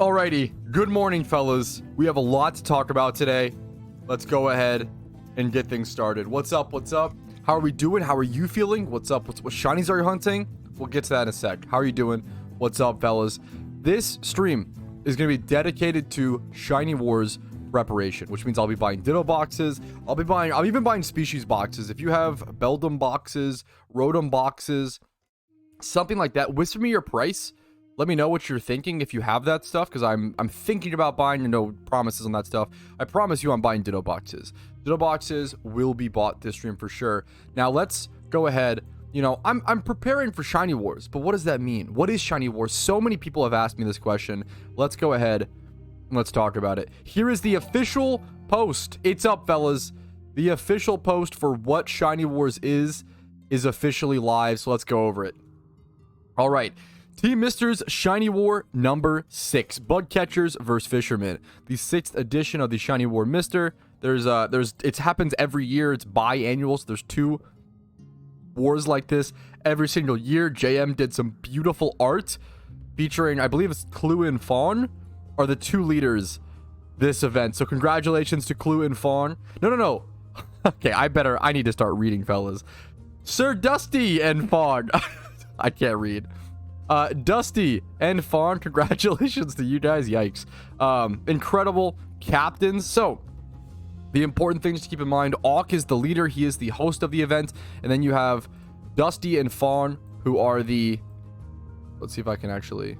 Alrighty, good morning, fellas. We have a lot to talk about today. Let's go ahead and get things started. What's up? What's up? How are we doing? How are you feeling? What's up? What shinies are you hunting? We'll get to that in a sec. How are you doing? What's up, fellas? This stream is going to be dedicated to Shiny Wars preparation, which means I'll be buying Ditto boxes. I'll even buying species boxes. If you have Beldum boxes, Rotom boxes, something like that, whisper me your price. Let me know what you're thinking if you have that stuff, because I'm thinking about buying. No promises on that stuff. I promise you I'm buying Ditto boxes. Ditto boxes will be bought this stream for sure. Now let's go ahead. You know, I'm preparing for Shiny Wars, but what does that mean? What is Shiny Wars? So many people have asked me this question. Let's go ahead and let's talk about it. Here is the official post. It's up, fellas. The official post for what Shiny Wars is officially live, so let's go over it. All right. Team Misters Shiny War number 6, Bug Catchers versus Fishermen, the 6th edition of the Shiny War Mister. It happens every year. It's biannual, so there's 2 wars like this every single year. JM did some beautiful art featuring, I believe it's Clue and Fawn are the 2 leaders this event. So congratulations to Clue and Fawn. No. Okay, I need to start reading, fellas. Sir Dusty and Fawn. I can't read. Dusty and Fawn, congratulations to you guys. Yikes. Incredible captains. So the important things to keep in mind: Auk is the leader, he is the host of the event, and then you have Dusty and Fawn, who are the, let's see if I can actually,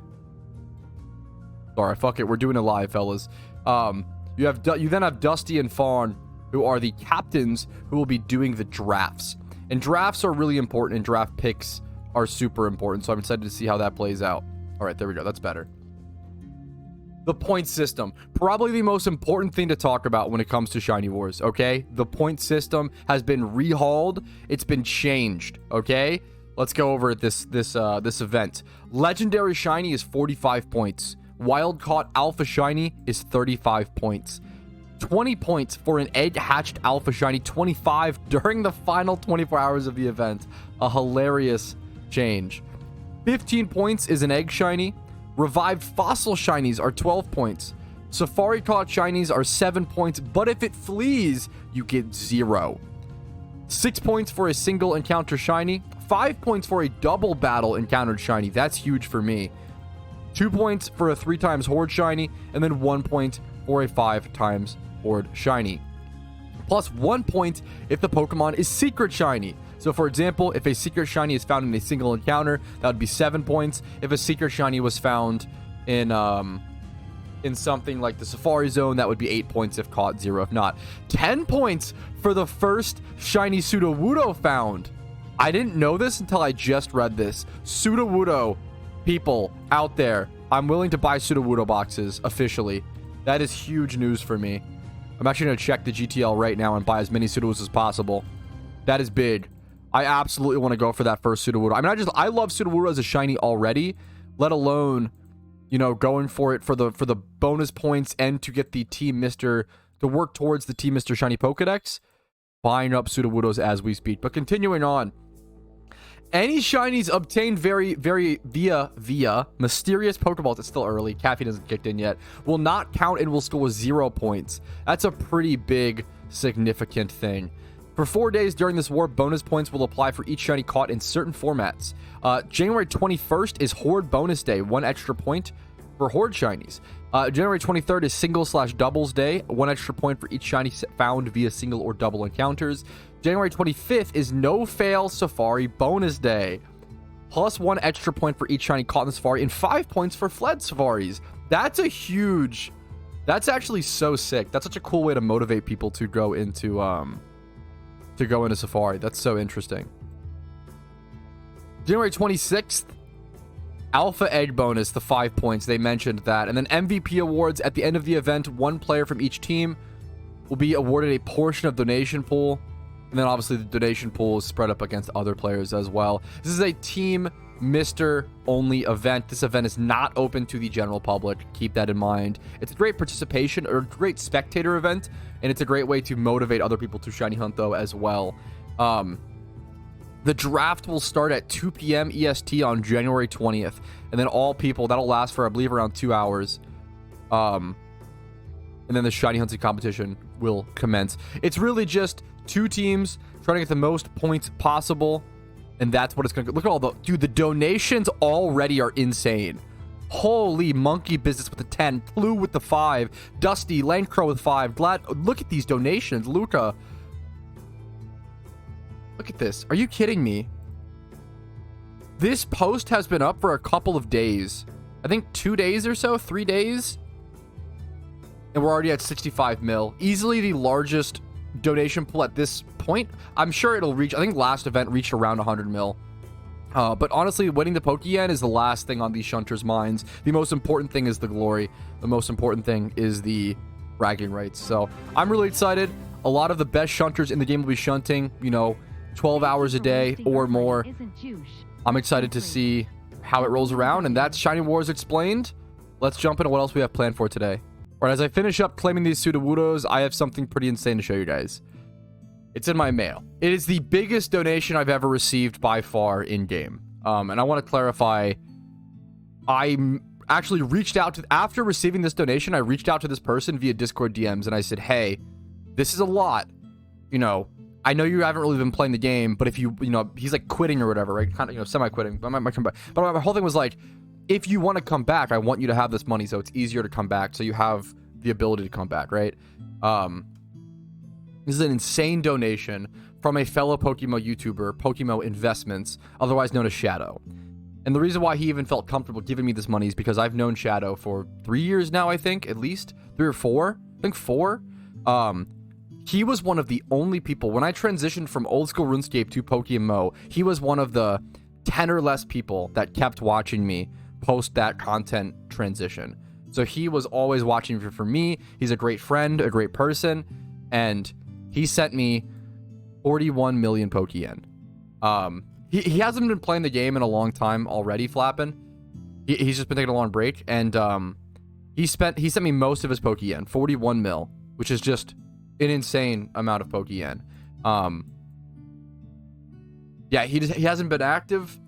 sorry, fuck it, we're doing it live, fellas. You then have Dusty and Fawn, who are the captains, who will be doing the drafts. And drafts are really important, and draft picks are super important, so I'm excited to see how that plays out. All right, there we go. That's better. The point system, probably the most important thing to talk about when it comes to Shiny Wars. Okay, the point system has been rehauled. It's been changed. Okay, let's go over this event. Legendary Shiny is 45 points. Wild Caught Alpha Shiny is 35 points. 20 points for an egg hatched Alpha Shiny. 25 during the final 24 hours of the event. A hilarious change. 15 points is an egg shiny. Revived fossil shinies are 12 points. Safari caught shinies are 7 points, but if it flees, you get 0. 6 points for a single encounter shiny. 5 points for a double battle encountered shiny. That's huge for me. 2 points for a 3 times horde shiny, and then 1 point for a 5 times horde shiny. Plus 1 point if the Pokemon is secret shiny. So for example, if a secret shiny is found in a single encounter, that would be 7 points. If a secret shiny was found in something like the Safari Zone, that would be 8 points if caught, 0 if not. 10 points for the first shiny Sudowoodo found. I didn't know this until I just read this. Sudowoodo, people out there, I'm willing to buy Sudowoodo boxes officially. That is huge news for me. I'm actually going to check the GTL right now and buy as many Sudowoodos as possible. That is big. I absolutely want to go for that first Sudowoodo. I mean, I love Sudowoodo as a shiny already, let alone, you know, going for it for the bonus points and to get the Team Mr. to work towards the Team Mr. Shiny Pokedex. Buying up Sudowoodos as we speak. But continuing on. Any shinies obtained via mysterious Pokeballs, it's still early, caffeine hasn't kicked in yet, will not count and will score 0 points. That's a pretty big, significant thing. For 4 days during this war, bonus points will apply for each shiny caught in certain formats. January 21st is Horde Bonus Day, 1 extra point for Horde shinies. January 23rd is Single/Doubles Day, 1 extra point for each shiny found via single or double encounters. January 25th is No Fail Safari Bonus Day, plus 1 extra point for each shiny caught in the Safari and 5 points for fled Safaris. That's actually so sick. That's such a cool way to motivate people to go into Safari. That's so interesting. January 26th, Alpha Egg Bonus, the 5 points. They mentioned that. And then MVP awards at the end of the event. 1 player from each team will be awarded a portion of donation pool. And then obviously the donation pool is spread up against other players as well. This is a Team Mr. only event. This event is not open to the general public. Keep that in mind. It's a great participation or great spectator event, and it's a great way to motivate other people to shiny hunt though as well. The draft will start at 2 p.m. EST on January 20th, and then all people, that'll last for I believe around 2 hours. And then the shiny hunting competition will commence. It's really just 2 teams trying to get the most points possible, and that's what it's gonna look at. All the dude, the donations already are insane. Holy monkey business with the 10, Plu with the 5, Dusty, Landcrow with 5. Glad, look at these donations, Luca. Look at this. Are you kidding me? This post has been up for a couple of days. I think 2 days or so, 3 days. And we're already at 65 mil. Easily the largest donation pool at this point. I'm sure it'll reach, I think last event reached around 100 mil. But honestly, winning the Pokeyen is the last thing on these shunters' minds. The most important thing is the glory. The most important thing is the bragging rights. So I'm really excited. A lot of the best shunters in the game will be shunting, you know, 12 hours a day or more. I'm excited to see how it rolls around. And that's Shiny Wars explained. Let's jump into what else we have planned for today. All right, as I finish up claiming these Sudowoodos, I have something pretty insane to show you guys. It's in my mail. It is the biggest donation I've ever received by far in-game. And I want to clarify, I actually reached out to, after receiving this donation, I reached out to this person via Discord DMs, and I said, hey, this is a lot. You know, I know you haven't really been playing the game, but if you know, he's like quitting or whatever, right? Kind of, you know, semi-quitting. But my whole thing was like, if you want to come back, I want you to have this money so it's easier to come back, so you have the ability to come back, right? This is an insane donation from a fellow PokeMMO YouTuber, PokeMMO Investments, otherwise known as Shadow. And the reason why he even felt comfortable giving me this money is because I've known Shadow for 3 years now, I think, at least 3 or 4. I think 4. He was one of the only people, when I transitioned from old school RuneScape to PokeMMO, he was one of the 10 or less people that kept watching me post that content transition. So he was always watching for me. He's a great friend, a great person, and he sent me 41 million Pokeyen. He hasn't been playing the game in a long time already, Flappin'. He's just been taking a long break, and he sent me most of his Pokeyen, 41 mil, which is just an insane amount of Pokeyen. Yeah, he hasn't been active,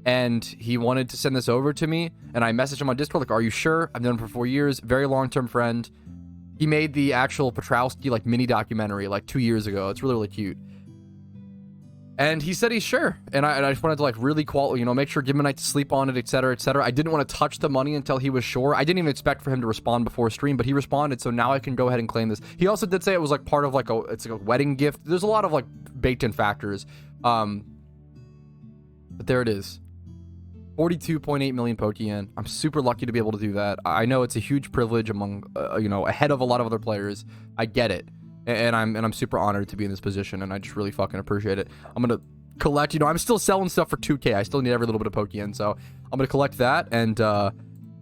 and he wanted to send this over to me, and I messaged him on Discord, like, are you sure? I've known him for 4 years, very long-term friend. He made the actual Patrouski, like, mini documentary, like, 2 years ago. It's really, really cute. And he said he's sure. And I just wanted to, like, really you know, make sure, give him a night to sleep on it, etc., etc. I didn't want to touch the money until he was sure. I didn't even expect for him to respond before stream, but he responded, so now I can go ahead and claim this. He also did say it was, like, part of, like, it's like a wedding gift. There's a lot of, like, baked-in factors. But there it is. 42.8 million Pokeyen. I'm super lucky to be able to do that. I know it's a huge privilege among, you know, ahead of a lot of other players. I get it. And I'm super honored to be in this position, and I just really fucking appreciate it. I'm gonna collect, you know, I'm still selling stuff for 2K. I still need every little bit of Pokeyen, so I'm gonna collect that, and I'm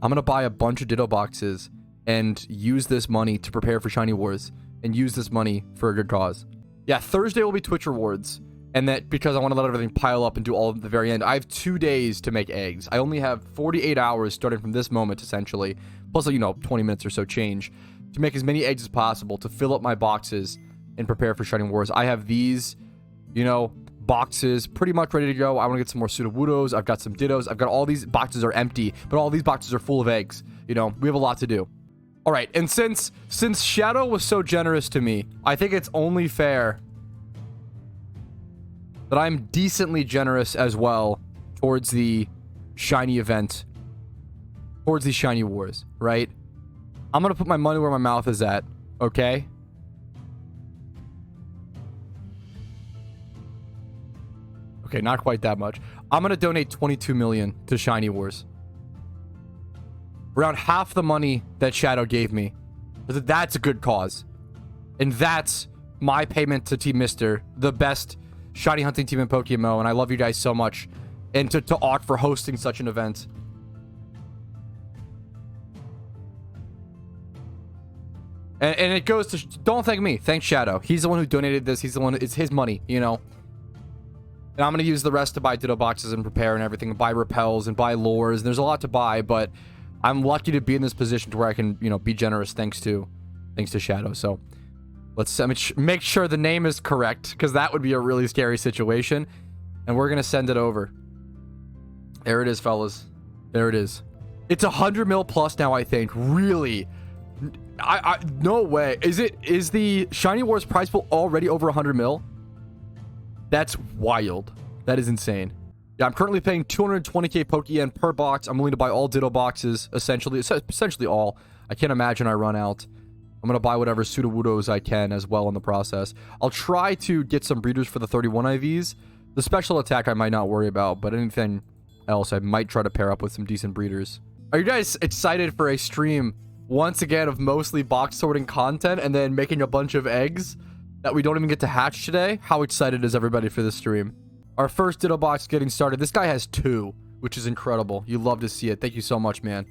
gonna buy a bunch of Ditto boxes and use this money to prepare for Shiny Wars, and use this money for a good cause. Yeah, Thursday will be Twitch rewards. And that because I want to let everything pile up and do all at the very end. I have 2 days to make eggs. I only have 48 hours starting from this moment, essentially. Plus, you know, 20 minutes or so change to make as many eggs as possible to fill up my boxes and prepare for Shiny Wars. I have these, you know, boxes pretty much ready to go. I want to get some more Sudowoodos. I've got some Dittos. I've got all these boxes are empty, but all these boxes are full of eggs. You know, we have a lot to do. All right, and since Shadow was so generous to me, I think it's only fair that I'm decently generous as well towards the shiny event, towards these Shiny Wars, right? I'm gonna put my money where my mouth is at, okay? Okay, not quite that much. I'm gonna donate 22 million to Shiny Wars. Around half the money that Shadow gave me. That's a good cause. And that's my payment to Team Mister, the best shiny hunting team in PokeMMO, and I love you guys so much. And to Auk for hosting such an event. And it goes to, don't thank me, thank Shadow. He's the one who donated this. He's the one, it's his money, you know. And I'm going to use the rest to buy Ditto boxes and prepare and everything, and buy repels and buy lures. And there's a lot to buy, but I'm lucky to be in this position to where I can, you know, be generous thanks to Shadow. So let's make sure the name is correct, because that would be a really scary situation. And we're going to send it over. There it is, fellas. There it is. It's 100 mil plus now, I think. Really, No way. Is the Shiny Wars prize pool already over 100 mil? That's wild. That is insane. Yeah, I'm currently paying 220k Pokeyen per box. I'm willing to buy all Ditto boxes, essentially all. I can't imagine I run out. I'm going to buy whatever Sudowoodos I can as well in the process. I'll try to get some breeders for the 31 IVs. The special attack I might not worry about, but anything else I might try to pair up with some decent breeders. Are you guys excited for a stream once again of mostly box sorting content and then making a bunch of eggs that we don't even get to hatch today? How excited is everybody for this stream? Our first Ditto box getting started. This guy has 2, which is incredible. You love to see it. Thank you so much, man.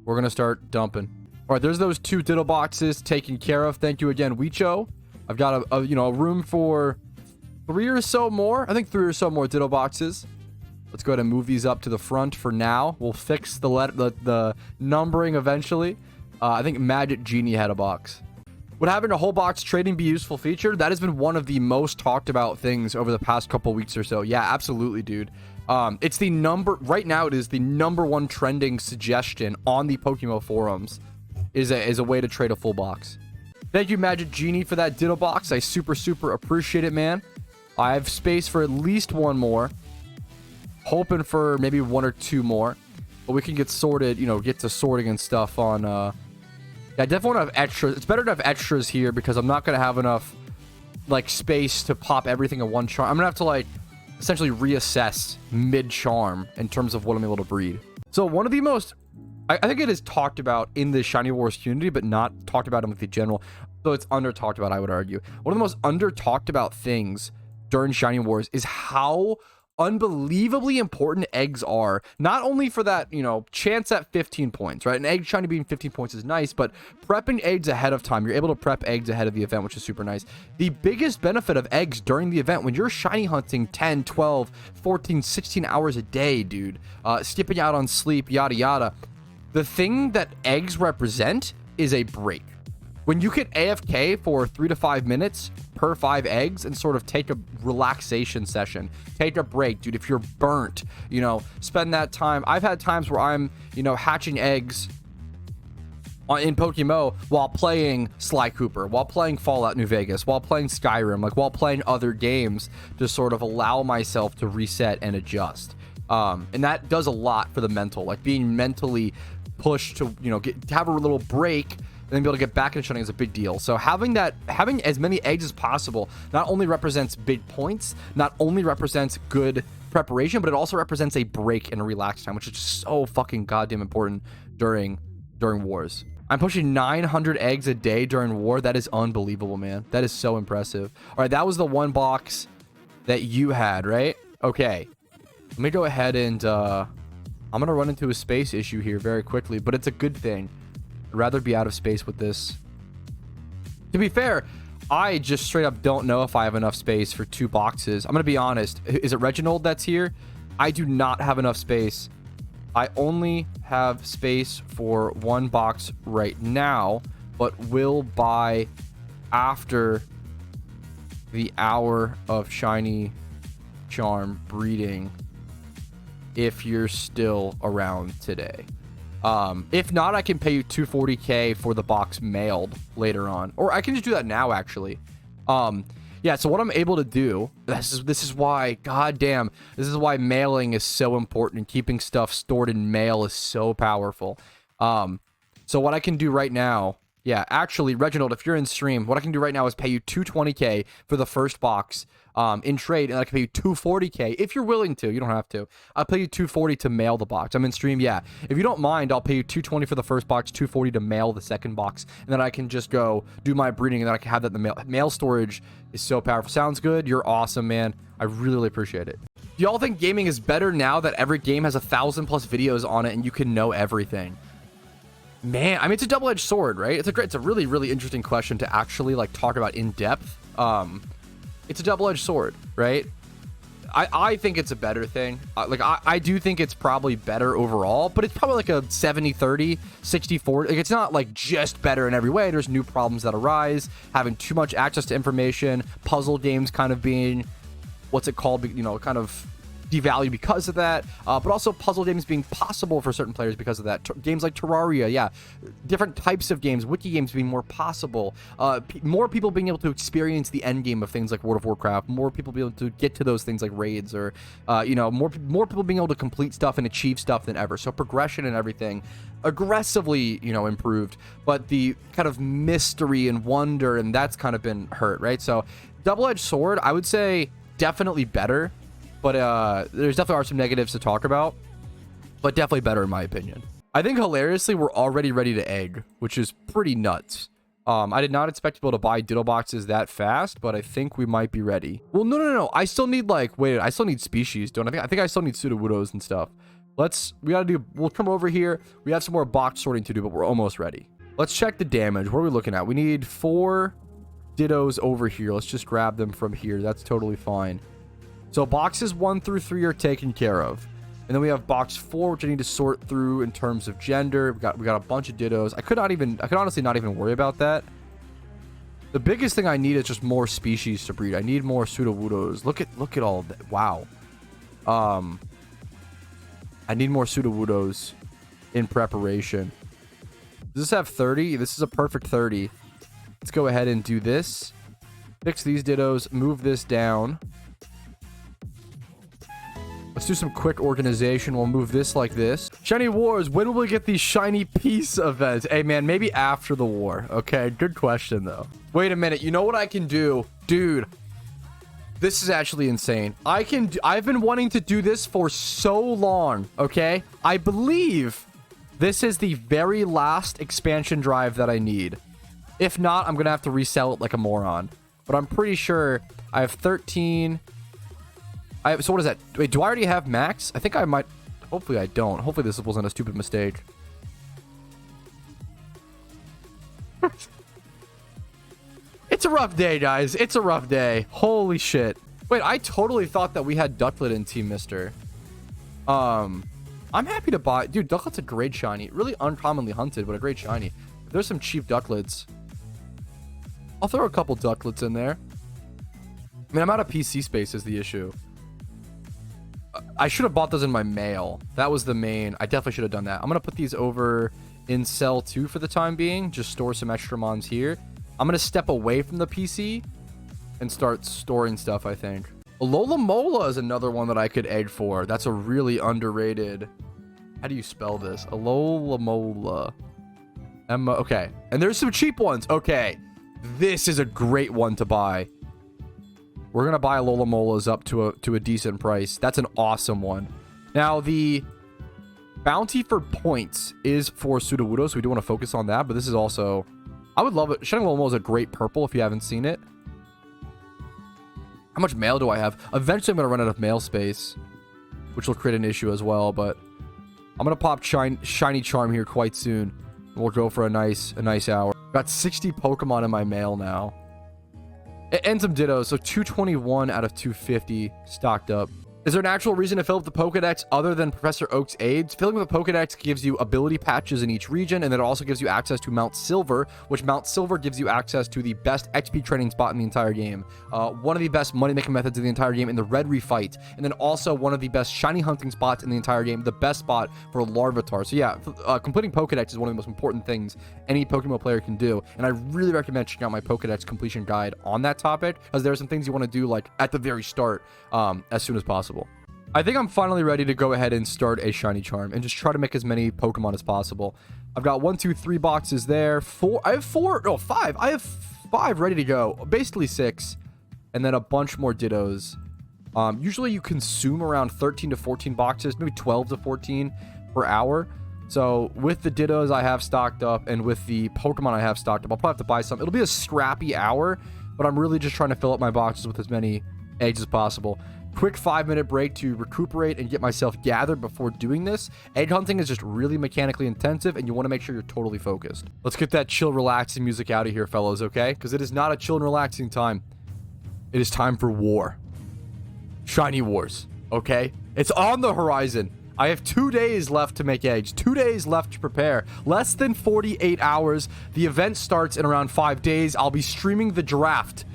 We're going to start dumping. All right, there's those 2 Ditto boxes taken care of. Thank you again, Wicho. I've got a room for 3 or so more. I think 3 or so more Ditto boxes. Let's go ahead and move these up to the front for now. We'll fix the numbering eventually. I think Magic Genie had a box. Would having a whole box trading be a useful feature? That has been one of the most talked about things over the past couple weeks or so. Yeah, absolutely, dude. It's the right now it is the #1 trending suggestion on the PokeMMO forums is a way to trade a full box. Thank you, Magic Genie, for that Ditto box. I super appreciate it, man. I have space for at least 1 more. Hoping for maybe 1 or 2 more. But we can get sorted, get to sorting and stuff on... Yeah, I definitely want to have extras. It's better to have extras here because I'm not going to have enough, space to pop everything in one charm. I'm going to have to, essentially reassess mid-charm in terms of what I'm able to breed. So one of the most... I think it is talked about in the Shiny Wars community, but not talked about in the general. So it's under-talked about, I would argue. One of the most under-talked about things during Shiny Wars is how unbelievably important eggs are. Not only for that, chance at 15 points, right? An egg shiny being 15 points is nice, but prepping eggs ahead of time, you're able to prep eggs ahead of the event, which is super nice. The biggest benefit of eggs during the event, when you're shiny hunting 10, 12, 14, 16 hours a day, dude, skipping out on sleep, yada, yada, the thing that eggs represent is a break. When you get AFK for 3 to 5 minutes per 5 eggs and sort of take a relaxation session, take a break, dude. If you're burnt, spend that time. I've had times where I'm, hatching eggs in PokeMMO while playing Sly Cooper, while playing Fallout New Vegas, while playing Skyrim, while playing other games to sort of allow myself to reset and adjust. And that does a lot for the mental, being mentally pushed to, to have a little break and then be able to get back into shunning is a big deal. So having as many eggs as possible not only represents big points, not only represents good preparation, but it also represents a break and a relaxed time, which is just so fucking goddamn important during wars. I'm pushing 900 eggs a day during war. That is unbelievable, man. That is so impressive. All right, that was the 1 box that you had, right? Okay. Let me go ahead and I'm gonna run into a space issue here very quickly, but it's a good thing. I'd rather be out of space with this. To be fair, I just straight up don't know if I have enough space for 2 boxes. I'm gonna be honest. Is it Reginald that's here? I do not have enough space. I only have space for 1 box right now, but will buy after the hour of shiny charm breeding if you're still around today. If not, I can pay you 240k for the box mailed later on, or I can just do that now actually. Yeah, so what I'm able to do, this is why, goddamn, this is why mailing is so important and keeping stuff stored in mail is so powerful. So what I can do right now, yeah, actually, Reginald, if you're in stream, what I can do right now is pay you 220k for the first box in trade, and I can pay you 240k if you're willing to. You don't have to. I'll pay you 240 to mail the box. I'm in stream, yeah. If you don't mind, I'll pay you 220 for the first box, 240 to mail the second box, and then I can just go do my breeding, and then I can have that in the mail. Mail storage is so powerful. Sounds good? You're awesome, man. I really, really appreciate it. Do y'all think gaming is better now that every game has 1,000+ videos on it and you can know everything? Man, I mean, it's a double-edged sword, right? It's a really, really interesting question to actually talk about in depth. It's a double-edged sword, right? I think it's a better thing. I do think it's probably better overall, but it's probably like a 70-30, 60-40. It's not just better in every way. There's new problems that arise, having too much access to information, puzzle games kind of being, what's it called? Kind of devalued because of that, but also puzzle games being possible for certain players because of that. Games like Terraria, yeah, different types of games, wiki games being more possible, more people being able to experience the end game of things like World of Warcraft, more people being able to get to those things like raids, or you know, more people being able to complete stuff and achieve stuff than ever. So progression and everything aggressively, you know, improved, but the kind of mystery and wonder, and that's kind of been hurt, right? So double-edged sword, I would say definitely better, but there's definitely are some negatives to talk about, but definitely better in my opinion. I think hilariously we're already ready to egg, which is pretty nuts. I did not expect to be able to buy Ditto boxes that fast, but I think we might be ready. Well, no. I still need, like, wait, I still need species, don't I? I think I still need Sudowoodos and stuff. We'll come over here. We have some more box sorting to do, but we're almost ready. Let's check the damage. What are we looking at? We need 4 Dittos over here. Let's just grab them from here. That's totally fine. So boxes 1 through 3 are taken care of. And then we have box 4, which I need to sort through in terms of gender. We got a bunch of Dittos. I could honestly not even worry about that. The biggest thing I need is just more species to breed. I need more Sudowoodos. Look at all of that. Wow. I need more Sudowoodos in preparation. Does this have 30? This is a perfect 30. Let's go ahead and do this. Fix these Dittos. Move this down. Let's do some quick organization. We'll move this like this. Shiny Wars, when will we get these shiny piece events? Hey, man, maybe after the war. Okay, good question, though. Wait a minute. You know what I can do? Dude, this is actually insane. I've been wanting to do this for so long, okay? I believe this is the very last expansion drive that I need. If not, I'm going to have to resell it like a moron. But I'm pretty sure I have 13... so what is that? Wait, do I already have max? I think I might. Hopefully I don't. Hopefully this wasn't a stupid mistake. It's a rough day, guys. It's a rough day. Holy shit. Wait, I totally thought that we had Ducklet in Team Mister. I'm happy to buy. Dude, Ducklet's a great shiny. Really uncommonly hunted, but a great shiny. If there's some cheap Ducklets, I'll throw a couple Ducklets in there. I mean, I'm out of PC space is the issue. I should have bought those in my mail. That was the main. I definitely should have done that. I'm going to put these over in cell 2 for the time being. Just store some extra mons here. I'm going to step away from the PC and start storing stuff, I think. Allolamolalolamla is another one that I could egg for. That's a really underrated... How do you spell this? Allolamolalolamla. Okay. And there's some cheap ones. Okay. This is a great one to buy. We're going to buy Allolamolalas up to a decent price. That's an awesome one. Now, the bounty for points is for Sudowoodo, so we do want to focus on that. But this is also... I would love it. Shining Allolamolalar is a great purple if you haven't seen it. How much mail do I have? Eventually, I'm going to run out of mail space, which will create an issue as well. But I'm going to pop Shiny Charm here quite soon. We'll go for a nice hour. Got 60 Pokemon in my mail now. And some Dittos, so 221 out of 250 stocked up. Is there an actual reason to fill up the Pokedex other than Professor Oak's aids? Filling up the Pokedex gives you ability patches in each region, and then it also gives you access to Mount Silver, which Mount Silver gives you access to the best XP training spot in the entire game. One of the best money-making methods in the entire game in the Red Refight, and then also one of the best shiny hunting spots in the entire game, the best spot for Larvitar. So yeah, completing Pokedex is one of the most important things any Pokemon player can do, and I really recommend checking out my Pokedex completion guide on that topic, because there are some things you want to do like at the very start as soon as possible. I think I'm finally ready to go ahead and start a shiny charm and just try to make as many Pokemon as possible. I've got 1, 2, 3 boxes there. 4. I have 4. No, 5. I have 5 ready to go. Basically 6. And then a bunch more Dittos. Usually you consume around 13 to 14 boxes, maybe 12 to 14 per hour. So with the Dittos I have stocked up and with the Pokemon I have stocked up, I'll probably have to buy some. It'll be a scrappy hour, but I'm really just trying to fill up my boxes with as many eggs as possible. Quick 5-minute break to recuperate and get myself gathered before doing this. Egg hunting is just really mechanically intensive, and you want to make sure you're totally focused. Let's get that chill, relaxing music out of here, fellas, okay? Because it is not a chill and relaxing time. It is time for war. Shiny Wars, okay? It's on the horizon. I have 2 days left to make eggs. 2 days left to prepare. Less than 48 hours. The event starts in around 5 days. I'll be streaming the draft.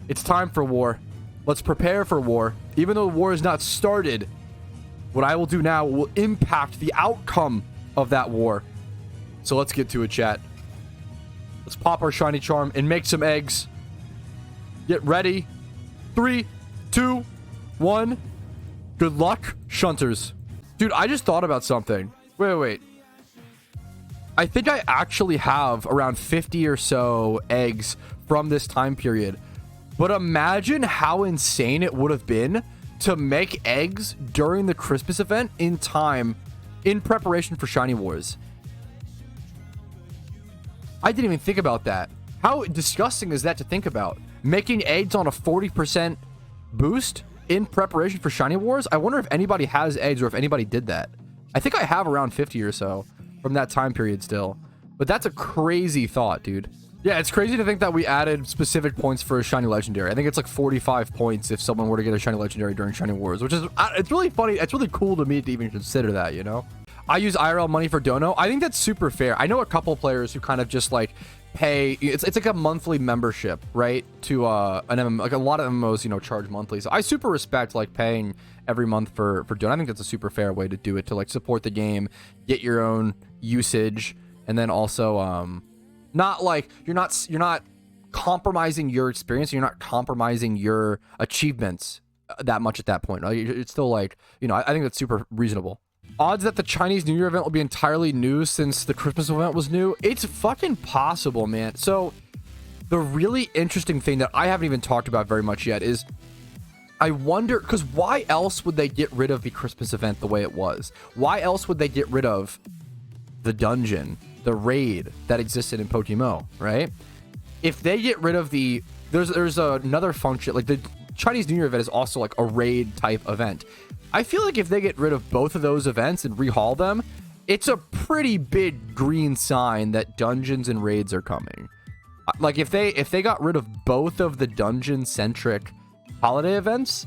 It's time for war. Let's prepare for war. Even though the war is not started, what I will do now will impact the outcome of that war. So let's get to it, chat. Let's pop our shiny charm and make some eggs. Get ready. 3, 2, 1. Good luck, shunters. Dude, I just thought about something. Wait. I think I actually have around 50 or so eggs from this time period. But imagine how insane it would have been to make eggs during the Christmas event in time, in preparation for Shiny Wars. I didn't even think about that. How disgusting is that to think about? Making eggs on a 40% boost in preparation for Shiny Wars? I wonder if anybody has eggs or if anybody did that. I think I have around 50 or so from that time period still. But that's a crazy thought, dude. Yeah, it's crazy to think that we added specific points for a Shiny Legendary. I think it's like 45 points if someone were to get a Shiny Legendary during Shiny Wars, which is, it's really funny. It's really cool to me to even consider that, you know? I use IRL money for dono. I think that's super fair. I know a couple players who kind of just like pay. It's like a monthly membership, right? To an MMO. Like a lot of MMOs, you know, charge monthly. So I super respect like paying every month for dono. I think that's a super fair way to do it, to like support the game, get your own usage, and then also not like you're not compromising your experience. You're not compromising your achievements that much at that point. It's still like, you know, I think that's super reasonable. Odds that the Chinese New Year event will be entirely new since the Christmas event was new? It's fucking possible, man. So the really interesting thing that I haven't even talked about very much yet is I wonder, because why else would they get rid of the Christmas event the way it was? Why else would they get rid of the dungeon, the raid that existed in PokeMMO, right? If they get rid of the, there's another function, like the Chinese New Year event is also like a raid type event. I feel like if they get rid of both of those events and rehaul them, it's a pretty big green sign that dungeons and raids are coming. Like if they got rid of both of the dungeon-centric holiday events,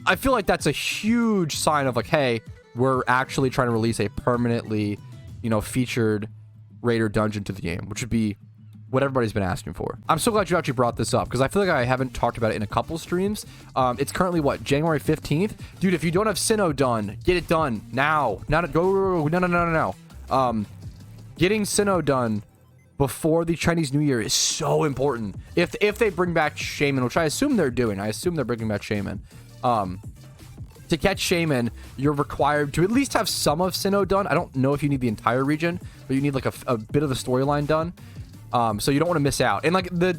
I feel like that's a huge sign of like, hey, we're actually trying to release a permanently, you know, featured raid or dungeon to the game, which would be what everybody's been asking for. I'm so glad you actually brought this up because I feel like I haven't talked about it in a couple streams. It's currently what, January 15th? Dude, if you don't have SINNOH done, get it done now. No. Getting SINNOH done before the Chinese New Year is so important. If they bring back Shaman, which I assume they're doing. I assume they're bringing back Shaman. To catch Shaman, you're required to at least have some of SINNOH done. I don't know if you need the entire region, but you need like a bit of the storyline done. So you don't want to miss out. And like the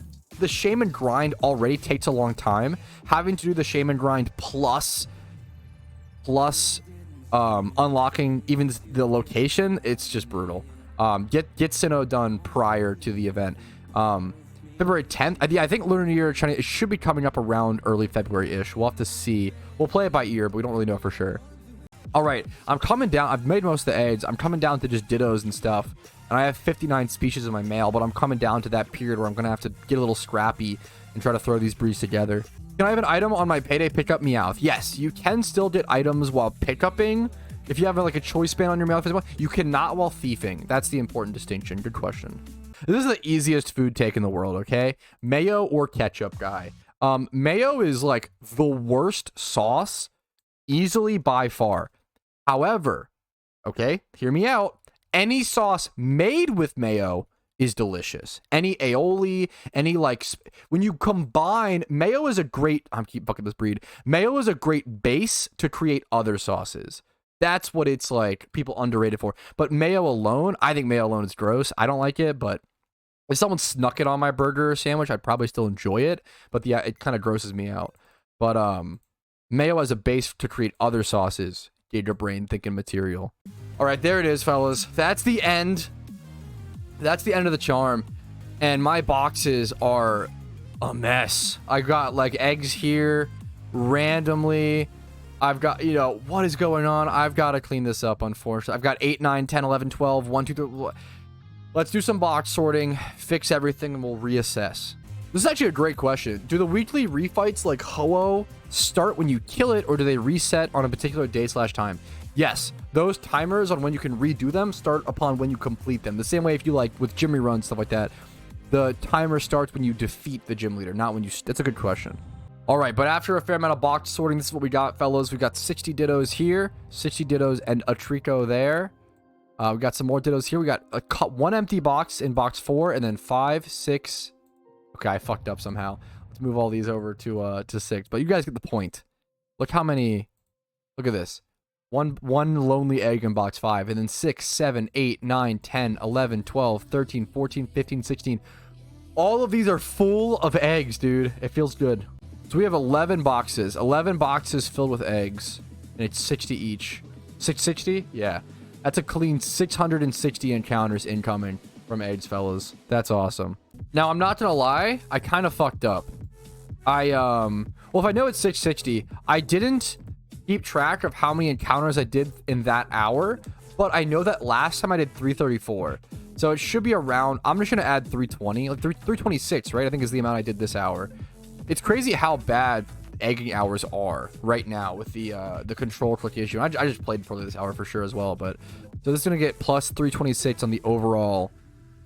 Shaman grind already takes a long time. Having to do the Shaman grind plus unlocking even the location, it's just brutal. Get SINNOH done prior to the event. February 10th. I think Lunar New Year China, it should be coming up around early February-ish. We'll have to see. We'll play it by ear, but we don't really know for sure. All right, I'm coming down. I've made most of the eggs. I'm coming down to just Dittos and stuff. And I have 59 species in my mail, but I'm coming down to that period where I'm going to have to get a little scrappy and try to throw these breeds together. Can I have an item on my payday pickup Meowth? Yes, you can still get items while pickupping. If you have like a choice span on your Meowth, you cannot while thieving. That's the important distinction. Good question. This is the easiest food take in the world, okay? Mayo or ketchup, guy. Mayo is like the worst sauce, easily by far. However, okay, hear me out. Any sauce made with mayo is delicious. Any aioli, any like, when you combine, mayo is a great, I'm keep bucking this breed. Mayo is a great base to create other sauces. That's what it's like, people underrated for. But mayo alone, I think mayo alone is gross. I don't like it, but if someone snuck it on my burger or sandwich, I'd probably still enjoy it. But yeah, it kind of grosses me out. But mayo as a base to create other sauces, Gator brain thinking material. All right, there it is, fellas. That's the end. That's the end of the charm. And my boxes are a mess. I got like eggs here randomly. I've got, you know, what is going on? I've got to clean this up, unfortunately. I've got 8, 9, 10, 11, 12, 1, 2, 3. Let's do some box sorting, fix everything, and we'll reassess. This is actually a great question. Do the weekly refights like Ho-Oh start when you kill it, or do they reset on a particular day/time? Yes, those timers on when you can redo them start upon when you complete them. The same way if you like with gym reruns, stuff like that, the timer starts when you defeat the gym leader, not when you... That's a good question. All right, but after a fair amount of box sorting, this is what we got, fellas. We got 60 Dittos here, 60 Dittos and a Trico there. We got some more Dittos here. We got one empty box in box 4, and then 5, 6. Okay, I fucked up somehow. Let's move all these over to 6. But you guys get the point. Look how many. Look at this. One lonely egg in box 5, and then 6, 7, 8, 9, 10, 11, 12, 13, 14, 15, 16. All of these are full of eggs, dude. It feels good. So we have 11 boxes. 11 boxes filled with eggs. And it's 60 each. 660? Yeah. That's a clean 660 encounters incoming from eggs, fellas. That's awesome. Now, I'm not gonna lie. I kind of fucked up. Well, if I know it's 660, I didn't keep track of how many encounters I did in that hour. But I know that last time I did 334. So it should be around... I'm just gonna add 320. Like 326, right? I think is the amount I did this hour. It's crazy how bad egging hours are right now with the control click issue. I just played poorly this hour for sure as well. But so this is gonna get plus 326 on the overall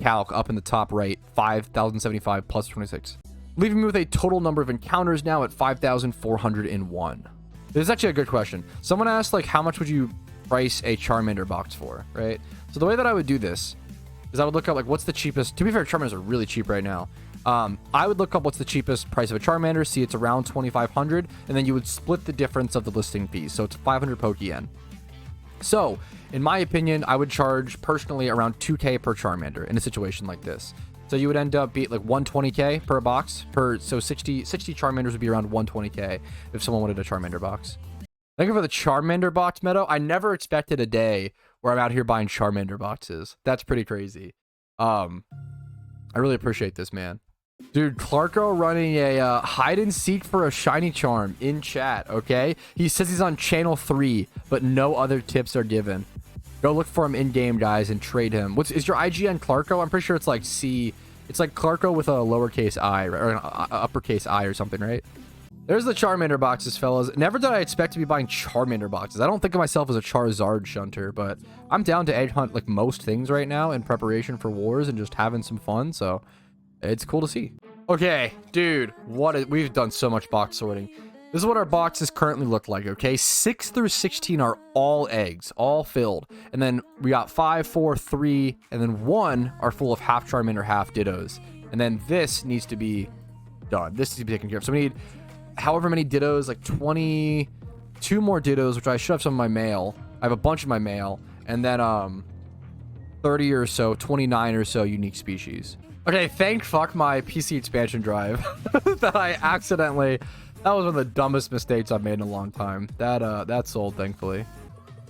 calc up in the top right, 5,075 plus 26, leaving me with a total number of encounters now at 5,401. This is actually a good question. Someone asked, like, how much would you price a Charmander box for, right? So the way that I would do this is I would look up, like, what's the cheapest. To be fair, Charmanders are really cheap right now. I would look up what's the cheapest price of a Charmander, see it's around 2,500, and then you would split the difference of the listing fees. So it's 500 Pokeyen. So, in my opinion, I would charge personally around 2K per Charmander in a situation like this. So you would end up being like 120K per box. So 60 Charmanders would be around 120K if someone wanted a Charmander box. Thank you for the Charmander box, Meadow. I never expected a day where I'm out here buying Charmander boxes. That's pretty crazy. I really appreciate this, man. Dude, Clarko running a hide and seek for a shiny charm in chat, okay? He says he's on channel 3, but no other tips are given. Go look for him in-game, guys, and trade him. Is your IGN Clarko? I'm pretty sure it's like C. It's like Clarko with a lowercase I, or an uppercase I or something, right? There's the Charmander boxes, fellas. Never did I expect to be buying Charmander boxes. I don't think of myself as a Charizard shunter, but I'm down to egg hunt like most things right now in preparation for wars and just having some fun, so it's cool to see. Okay, dude, we've done so much box sorting. This is what our boxes currently look like, okay? 6 through 16 are all eggs, all filled. And then we got 5, 4, 3, and then 1 are full of half Charmander, half Dittos. And then this needs to be done. This needs to be taken care of. So we need however many Dittos, like 22 more Dittos, which I should have some in my mail. I have a bunch in my mail. And then 30 or so, 29 or so unique species. Okay, thank fuck my PC expansion drive that I accidentally... That was one of the dumbest mistakes I've made in a long time. That sold, thankfully.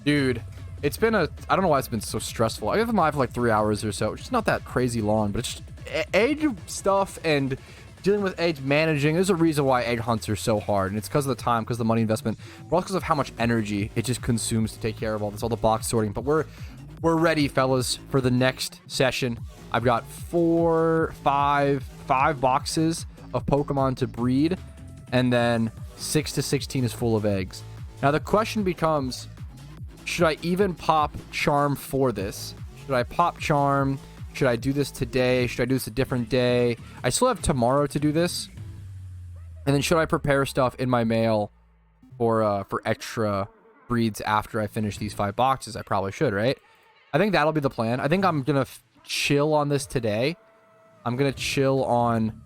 Dude, it's been I don't know why it's been so stressful. I've been live for like 3 hours or so. It's just not that crazy long, but it's just egg stuff and dealing with eggs, managing. There's a reason why egg hunts are so hard, and it's because of the time, because of the money investment, but also because of how much energy it just consumes to take care of all this, all the box sorting. But we're ready, fellas, for the next session. I've got 5 boxes of Pokemon to breed. And then 6 to 16 is full of eggs. Now the question becomes, should I even pop Charm for this? Should I pop Charm? Should I do this today? Should I do this a different day? I still have tomorrow to do this. And then should I prepare stuff in my mail for extra breeds after I finish these 5 boxes? I probably should, right? I think that'll be the plan. I think I'm gonna chill on this today. I'm gonna chill on...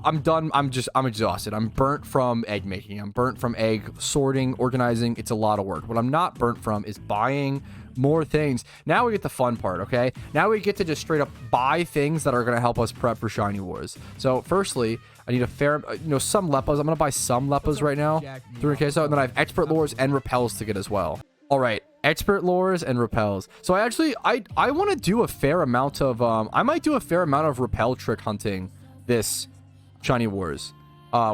I'm done. I'm exhausted. I'm burnt from egg making. I'm burnt from egg sorting, organizing. It's a lot of work. What I'm not burnt from is buying more things. Now we get the fun part, okay? Now we get to just straight up buy things that are going to help us prep for Shiny Wars. So firstly, I need a fair, some Leppas. I'm going to buy some Leppas right now. 300K. So, and then I have Expert Lures and Repels to get as well. All right. Expert Lures and Repels. So I want to do a fair amount of, I might do a fair amount of Repel trick hunting this Shiny Wars,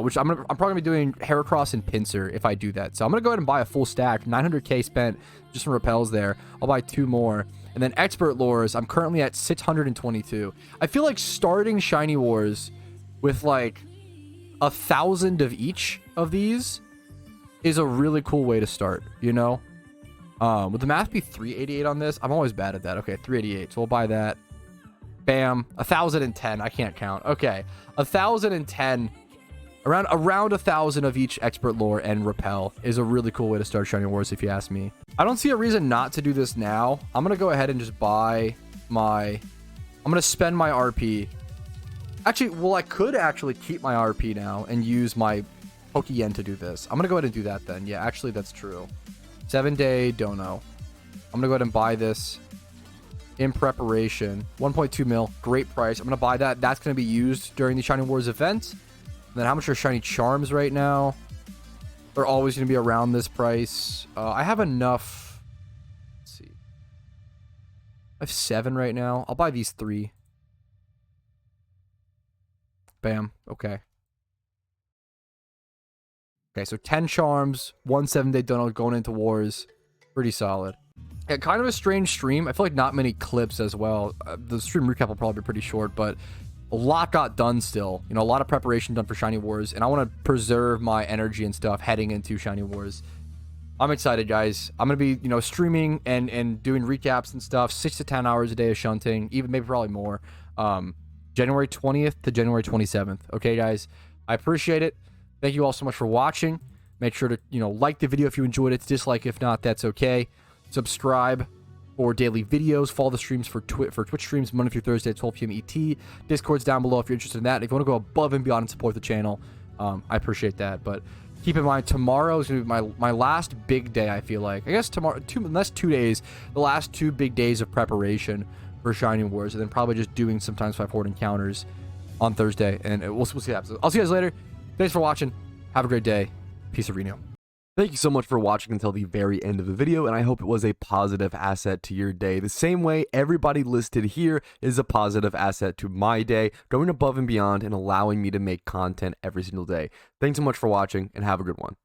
which I'm probably gonna be doing Heracross and Pinsir if I do that. So I'm gonna go ahead and buy a full stack. 900K spent just from Repels there. I'll buy 2 more, and then Expert Lures. I'm currently at 622. I feel like starting Shiny Wars with like 1,000 of each of these is a really cool way to start. You know, would the math be 388 on this? I'm always bad at that. Okay, 388. So we'll buy that. Bam, 1,010. I can't count. Okay, 1,010 Around 1,000 of each expert lore and repel is a really cool way to start Shiny Wars, if you ask me. I don't see a reason not to do this now. I'm gonna go ahead and just buy my... I'm gonna spend my RP. Actually, well, I could actually keep my RP now and use my Pokeyen to do this. I'm gonna go ahead and do that then. Yeah, actually, that's true. 7-day dono. I'm gonna go ahead and buy this in preparation. 1.2 mil, great price. I'm gonna buy that. That's gonna be used during the Shiny Wars event. And then how much are shiny charms right now? They're always gonna be around this price. I have enough. Let's see. I have 7 right now. I'll buy these 3. Bam. Okay. Okay, so 10 charms, 1 7-day dono going into wars. Pretty solid. Yeah, kind of a strange stream. I feel like not many clips as well. The stream recap will probably be pretty short, but a lot got done still. You know, a lot of preparation done for Shiny Wars, and I want to preserve my energy and stuff heading into Shiny Wars. I'm excited, guys. I'm going to be, you know, streaming and doing recaps and stuff, 6 to 10 hours a day of shunting, even maybe probably more. January 20th to January 27th. Okay, guys? I appreciate it. Thank you all so much for watching. Make sure to, you know, like the video if you enjoyed it. Dislike if not, that's okay. Subscribe for daily videos. Follow the streams for Twitch streams Monday through Thursday at 12 p.m. ET. Discord's down below if you're interested in that. If you want to go above and beyond and support the channel, I appreciate that. But keep in mind, tomorrow is going to be my last big day, I feel like. I guess tomorrow, last 2 days, the last 2 big days of preparation for Shiny Wars, and then probably just doing some times 5 horde encounters on Thursday, and we'll see what happens. I'll see you guys later. Thanks for watching. Have a great day. Peace of Reno. Thank you so much for watching until the very end of the video, and I hope it was a positive asset to your day. The same way everybody listed here is a positive asset to my day, going above and beyond and allowing me to make content every single day. Thanks so much for watching, and have a good one.